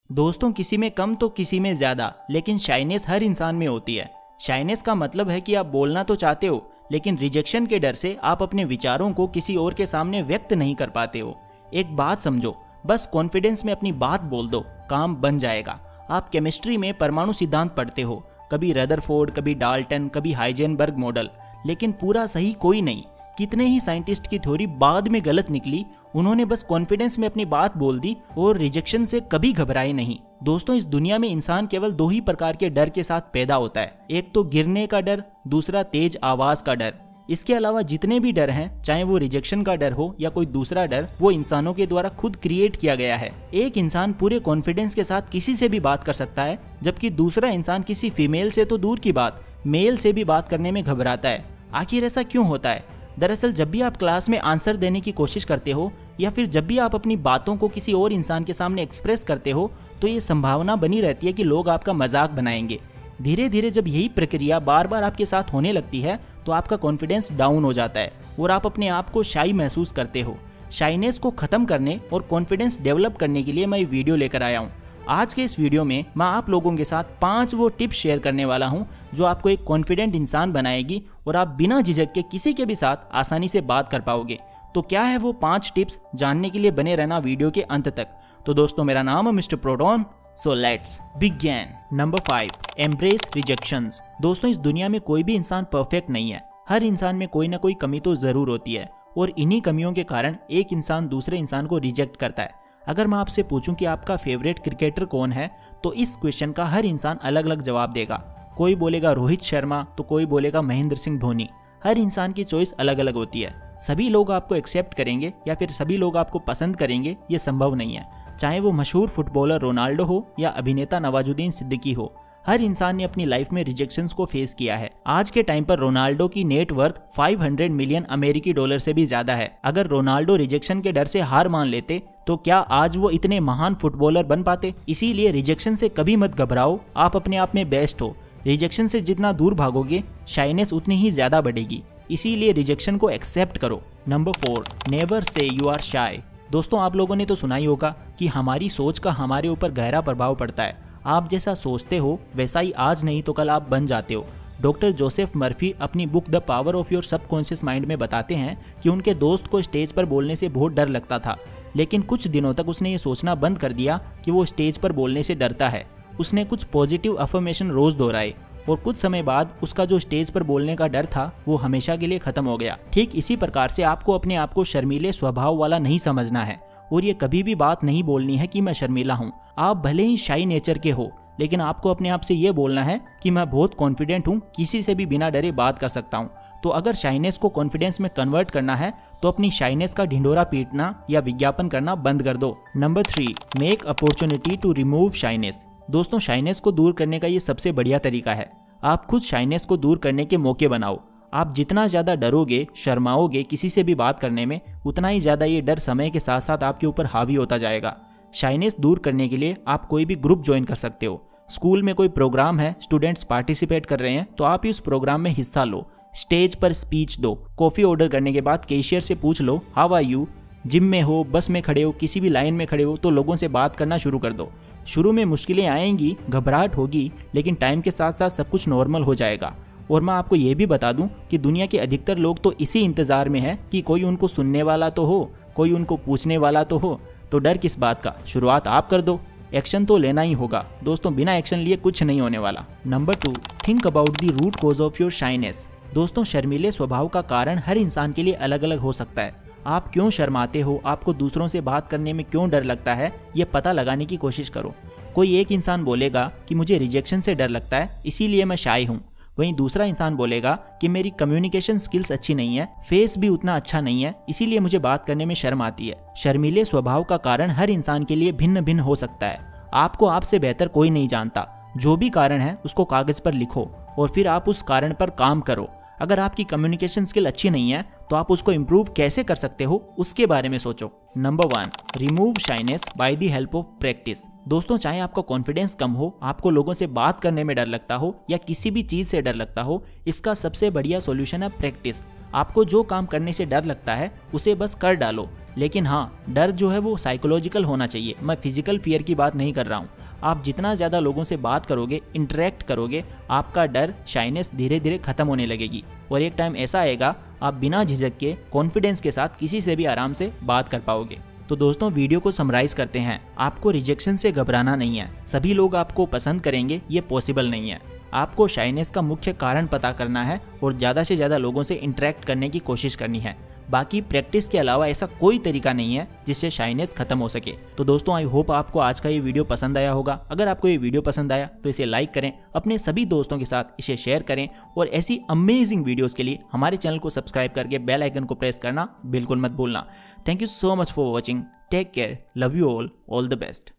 दोस्तों, किसी में कम तो किसी में ज्यादा, लेकिन शाइनेस हर इंसान में होती है। शाइनेस का मतलब है कि आप बोलना तो चाहते हो, लेकिन रिजेक्शन के डर से आप अपने विचारों को किसी और के सामने व्यक्त नहीं कर पाते हो। एक बात समझो, बस कॉन्फिडेंस में अपनी बात बोल दो, काम बन जाएगा। आप केमिस्ट्री में परमाणु सिद्धांत पढ़ते हो, कभी रदरफोर्ड, कभी डाल्टन, कभी हाइजेनबर्ग मॉडल, लेकिन पूरा सही कोई नहीं। कितने ही साइंटिस्ट की थ्योरी बाद में गलत निकली, उन्होंने बस कॉन्फिडेंस में अपनी बात बोल दी और रिजेक्शन से कभी घबराए नहीं। दोस्तों, इस दुनिया में इंसान केवल दो ही प्रकार के डर के साथ पैदा होता है, एक तो गिरने का डर, दूसरा तेज आवाज का डर। इसके अलावा जितने भी डर हैं, चाहे वो रिजेक्शन का डर हो या कोई दूसरा डर, वो इंसानों के द्वारा खुद क्रिएट किया गया है। एक इंसान पूरे कॉन्फिडेंस के साथ किसी से भी बात कर सकता है, जबकि दूसरा इंसान किसी फीमेल से तो दूर की बात, मेल से भी बात करने में घबराता है। आखिर ऐसा क्यों होता है? दरअसल जब भी आप क्लास में आंसर देने की कोशिश करते हो या फिर जब भी आप अपनी बातों को किसी और इंसान के सामने एक्सप्रेस करते हो, तो ये संभावना बनी रहती है कि लोग आपका मजाक बनाएंगे। धीरे धीरे जब यही प्रक्रिया बार बार आपके साथ होने लगती है, तो आपका कॉन्फिडेंस डाउन हो जाता है और आप अपने आप को शाई महसूस करते हो। शाइनेस को खत्म करने और कॉन्फिडेंस डेवलप करने के लिए मैं ये वीडियो लेकर आया हूँ। आज के इस वीडियो में मैं आप लोगों के साथ 5 वो टिप्स शेयर करने वाला हूं जो आपको एक कॉन्फिडेंट इंसान बनाएगी और आप बिना झिझक के किसी के भी साथ आसानी से बात कर पाओगे। तो क्या है वो 5 टिप्स, जानने के लिए बने रहना वीडियो के अंत तक। तो दोस्तों, मेरा नाम है mister proton, so let's begin. Number 5, embrace rejections. दोस्तों, इस दुनिया में कोई भी इंसान परफेक्ट नहीं है। हर इंसान में कोई ना कोई कमी तो जरूर होती है और इन्हीं कमियों के कारण एक इंसान दूसरे इंसान को रिजेक्ट करता है। अगर मैं आपसे पूछूं कि आपका फेवरेट क्रिकेटर कौन है, तो इस क्वेश्चन का हर इंसान अलग अलग जवाब देगा। कोई बोलेगा रोहित शर्मा, तो कोई बोलेगा महेंद्र सिंह धोनी। हर इंसान की चॉइस अलग अलग होती है। सभी लोग आपको एक्सेप्ट करेंगे या फिर सभी लोग आपको पसंद करेंगे, ये संभव नहीं है। चाहे वो मशहूर फुटबॉलर रोनाल्डो हो या अभिनेता नवाजुद्दीन सिद्दीकी हो, हर इंसान ने अपनी लाइफ में रिजेक्शंस को फेस किया है। आज के टाइम पर रोनाल्डो की नेट वर्थ 500 मिलियन अमेरिकी डॉलर से भी ज्यादा है। अगर रोनाल्डो रिजेक्शन के डर से हार मान लेते, तो क्या आज वो इतने महान फुटबॉलर बन पाते? इसीलिए रिजेक्शन से कभी मत घबराओ, आप अपने आप में बेस्ट हो। रिजेक्शन से जितना दूर भागोगे, शाइनेस उतनी ही ज्यादा बढ़ेगी। इसीलिए रिजेक्शन को एक्सेप्ट करो। Number 4, never say you are shy. दोस्तों, आप लोगों ने तो सुना ही होगा कि हमारी सोच का हमारे ऊपर गहरा प्रभाव पड़ता है। आप जैसा सोचते हो वैसा ही आज नहीं तो कल आप बन जाते हो। डॉक्टर जोसेफ मर्फी अपनी book the power of your subconscious mind में बताते हैं कि उनके दोस्त को स्टेज पर बोलने से बहुत डर लगता था, लेकिन कुछ दिनों तक उसने ये सोचना बंद कर दिया कि वो स्टेज पर बोलने से डरता है। उसने कुछ पॉजिटिव अफर्मेशन रोज दोहराए और कुछ समय बाद उसका जो स्टेज पर बोलने का डर था, वो हमेशा के लिए खत्म हो गया। ठीक इसी प्रकार से आपको अपने आप को शर्मीले स्वभाव वाला नहीं समझना है और ये कभी भी बात नहीं बोलनी है कि मैं शर्मीला हूँ। आप भले ही शाई नेचर के हो, लेकिन आपको अपने आप से ये बोलना है कि मैं बहुत कॉन्फिडेंट हूँ, किसी से भी बिना डरे बात कर सकता हूँ। तो अगर शाइनेस को कॉन्फिडेंस में कन्वर्ट करना है, तो अपनी शाइनेस का ढिंढोरा पीटना या विज्ञापन करना बंद कर दो। Number 3, make opportunity to remove shyness. दोस्तों, शाइनेस को दूर करने का ये सबसे बढ़िया तरीका है। आप खुद शाइनेस को दूर करने के मौके बनाओ। आप जितना ज्यादा डरोगे, शर्माओगे किसी से भी बात करने में, उतना ही ज्यादा ये डर समय के साथ साथ आपके ऊपर हावी होता जाएगा। शाइनेस दूर करने के लिए आप कोई भी ग्रुप ज्वाइन कर सकते हो। स्कूल में कोई प्रोग्राम है, स्टूडेंट्स पार्टिसिपेट कर रहे हैं, तो आप इस प्रोग्राम में हिस्सा लो। स्टेज पर स्पीच दो। कॉफी ऑर्डर करने के बाद कैशियर से पूछ लो हाउ आर यू। जिम में हो, बस में खड़े हो, किसी भी लाइन में खड़े हो, तो लोगों से बात करना शुरू कर दो। शुरू में मुश्किलें आएंगी, घबराहट होगी, लेकिन टाइम के साथ साथ सब कुछ नॉर्मल हो जाएगा। और मैं आपको ये भी बता दूं कि दुनिया के अधिकतर लोग तो इसी इंतजार में है कि कोई उनको सुनने वाला तो हो, कोई उनको पूछने वाला तो हो। तो डर किस बात का, शुरुआत आप कर दो। एक्शन तो लेना ही होगा दोस्तों, बिना एक्शन लिए कुछ नहीं होने वाला। Number 2, think about the root cause of your shyness. दोस्तों, शर्मीले स्वभाव का कारण हर इंसान के लिए अलग अलग हो सकता है। आप क्यों शर्माते हो, आपको दूसरों से बात करने में क्यों डर लगता है, ये पता लगाने की कोशिश करो। कोई एक इंसान बोलेगा कि मुझे रिजेक्शन से डर लगता है, इसीलिए मैं शाय हूँ। वहीं दूसरा इंसान बोलेगा कि मेरी कम्युनिकेशन स्किल्स अच्छी नहीं है, फेस भी उतना अच्छा नहीं है, इसीलिए मुझे बात करने में शर्म आती है। शर्मीले स्वभाव का कारण हर इंसान के लिए भिन्न भिन्न हो सकता है। आपको आपसे बेहतर कोई नहीं जानता। जो भी कारण है उसको कागज पर लिखो और फिर आप उस कारण पर काम करो। अगर आपकी कम्युनिकेशन स्किल अच्छी नहीं है, तो आप उसको इम्प्रूव कैसे कर सकते हो, उसके बारे में सोचो। Number 1, remove shyness by the help of practice. दोस्तों, चाहे आपका कॉन्फिडेंस कम हो, आपको लोगों से बात करने में डर लगता हो या किसी भी चीज से डर लगता हो, इसका सबसे बढ़िया सॉल्यूशन है प्रैक्टिस। आपको जो काम करने से डर लगता है उसे बस कर डालो। लेकिन हाँ, डर जो है वो साइकोलॉजिकल होना चाहिए, मैं फिजिकल फियर की बात नहीं कर रहा हूँ। आप जितना ज़्यादा लोगों से बात करोगे, इंटरेक्ट करोगे, आपका डर, शाइनेस धीरे धीरे खत्म होने लगेगी और एक टाइम ऐसा आएगा आप बिना झिझक के कॉन्फिडेंस के साथ किसी से भी आराम से बात कर पाओगे। तो दोस्तों, वीडियो को समराइज करते हैं। आपको रिजेक्शन से घबराना नहीं है। सभी लोग आपको पसंद करेंगे ये पॉसिबल नहीं है। आपको शाइनेस का मुख्य कारण पता करना है और ज़्यादा से ज़्यादा लोगों से इंटरेक्ट करने की कोशिश करनी है। बाकी प्रैक्टिस के अलावा ऐसा कोई तरीका नहीं है जिससे शाइनेस खत्म हो सके। तो दोस्तों, आई होप आपको आज का ये वीडियो पसंद आया होगा। अगर आपको ये वीडियो पसंद आया तो इसे लाइक करें, अपने सभी दोस्तों के साथ इसे शेयर करें और ऐसी अमेजिंग वीडियोस के लिए हमारे चैनल को सब्सक्राइब करके बेल आइकन को प्रेस करना बिल्कुल मत भूलना। Thank you so much for watching. Take care, love you all the best.